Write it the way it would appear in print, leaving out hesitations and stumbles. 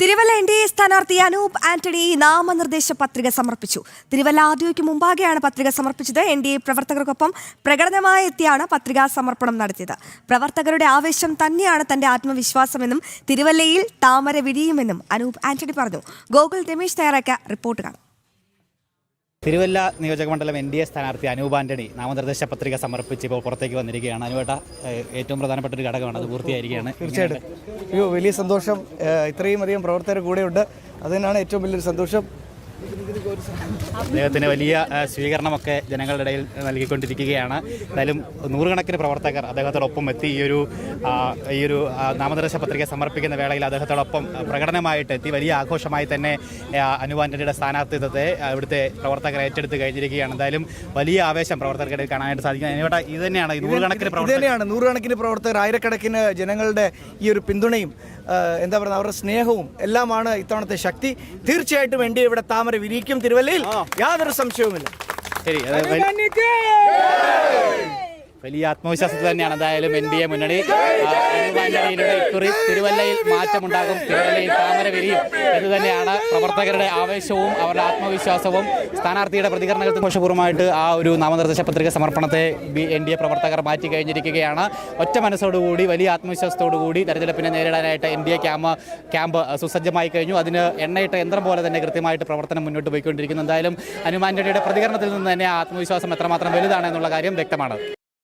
Thiruvalla NDA സ്ഥാനാർത്ഥി അനൂപ് ആന്റണി നാമനിർദ്ദേശ പത്രിക സമർപ്പിച്ചു. തിരുവല്ല ആദ്യയ്ക്ക് മുമ്പാകെയാണ് പത്രിക സമർപ്പിച്ചത്. എൻ.ഡി.എ പ്രവർത്തകർക്കൊപ്പം പ്രകടനമായി എത്തിയാണ് പത്രികാ സമർപ്പണം നടത്തിയത്. പ്രവർത്തകരുടെ ആവേശം തന്നെയാണ് തന്റെ ആത്മവിശ്വാസമെന്നും തിരുവല്ലയിൽ താമര വിരിയുമെന്നും അനൂപ് ആന്റണി പറഞ്ഞു. ഗോകുൽ രമേശ് തയ്യാറാക്കിയ റിപ്പോർട്ട് കാണാം. തിരുവല്ല നിയോജകമണ്ഡലം എൻ.ഡി.എ സ്ഥാനാർത്ഥി അനൂപ് ആന്റണി നാമനിർദ്ദേശ പത്രിക സമർപ്പിച്ച് ഇപ്പോൾ പുറത്തേക്ക് വന്നിരിക്കുകയാണ്. അനുവേട്ട ഏറ്റവും പ്രധാനപ്പെട്ട ഒരു ഘടകമാണ്, അത് പൂർത്തിയായിരിക്കുകയാണ്. തീർച്ചയായിട്ടും വലിയ സന്തോഷം. ഇത്രയും അധികം പ്രവർത്തകർ കൂടെയുണ്ട്, അതിനാണ് ഏറ്റവും വലിയൊരു സന്തോഷം. അദ്ദേഹത്തിന് വലിയ സ്വീകരണമൊക്കെ ജനങ്ങളുടെ ഇടയിൽ നൽകിക്കൊണ്ടിരിക്കുകയാണ്. എന്തായാലും നൂറുകണക്കിന് പ്രവർത്തകർ അദ്ദേഹത്തോടൊപ്പം എത്തി ഈ ഒരു നാമനിർദ്ദേശ പത്രിക സമർപ്പിക്കുന്ന വേളയിൽ അദ്ദേഹത്തോടൊപ്പം പ്രകടനമായിട്ട് എത്തി. വലിയ ആഘോഷമായി തന്നെ അനൂപ് ആന്റണിയുടെ സ്ഥാനാർത്ഥിത്വത്തെ ഇവിടുത്തെ പ്രവർത്തകർ ഏറ്റെടുത്ത് കഴിഞ്ഞിരിക്കുകയാണ്. എന്തായാലും വലിയ ആവേശം പ്രവർത്തകർക്കിടയിൽ കാണാനായിട്ട് സാധിക്കുന്നത് ഇത് തന്നെയാണ്. നൂറുകണക്കിന് പ്രവർത്തകർ, ആയിരക്കണക്കിന് ജനങ്ങളുടെ ഈ ഒരു പിന്തുണയും എന്താ പറയുക, അവരുടെ സ്നേഹവും എല്ലാമാണ് ഇത്തവണത്തെ ശക്തി. തീർച്ചയായിട്ടും എൻ.ഡി.എ ഇവിടെ താമര വിരിക്കും തിരുവല്ലയിൽ, യാതൊരു സംശയവുമില്ല. ശരി, വലിയ ആത്മവിശ്വാസത്തിൽ തന്നെയാണ് എന്തായാലും എൻ.ഡി.എ മുന്നണി. ഇക്കുറി തിരുവല്ലയിൽ മാറ്റമുണ്ടാകും, തിരുവല്ലയിൽ താമര വിരിയും എന്ന് തന്നെയാണ് പ്രവർത്തകരുടെ ആവേശവും അവരുടെ ആത്മവിശ്വാസവും. സ്ഥാനാർത്ഥിയുടെ പ്രതികരണങ്ങൾക്ക് ദോഷപൂർവ്വമായിട്ട് ആ ഒരു നാമനിർദ്ദേശ പത്രിക സമർപ്പണത്തെ എൻ.ഡി.എ പ്രവർത്തകർ മാറ്റി കഴിഞ്ഞിരിക്കുകയാണ്. ഒറ്റ മനസ്സോടുകൂടി, വലിയ ആത്മവിശ്വാസത്തോടുകൂടി തെരഞ്ഞെടുപ്പിനെ നേരിടാനായിട്ട് എൻ.ഡി.എ ക്യാമ്പ് സുസജ്ജമായി കഴിഞ്ഞു. അതിന് എണ്ണയിട്ട യന്ത്രം പോലെ തന്നെ കൃത്യമായിട്ട് പ്രവർത്തനം മുന്നോട്ട് പോയിക്കൊണ്ടിരിക്കുന്നു. എന്തായാലും അനൂപ് ആന്റണിയുടെ പ്രതികരണത്തിൽ നിന്ന് തന്നെ ആത്മവിശ്വാസം എത്രമാത്രം വലുതാണ് എന്നുള്ള കാര്യം വ്യക്തമാണ്.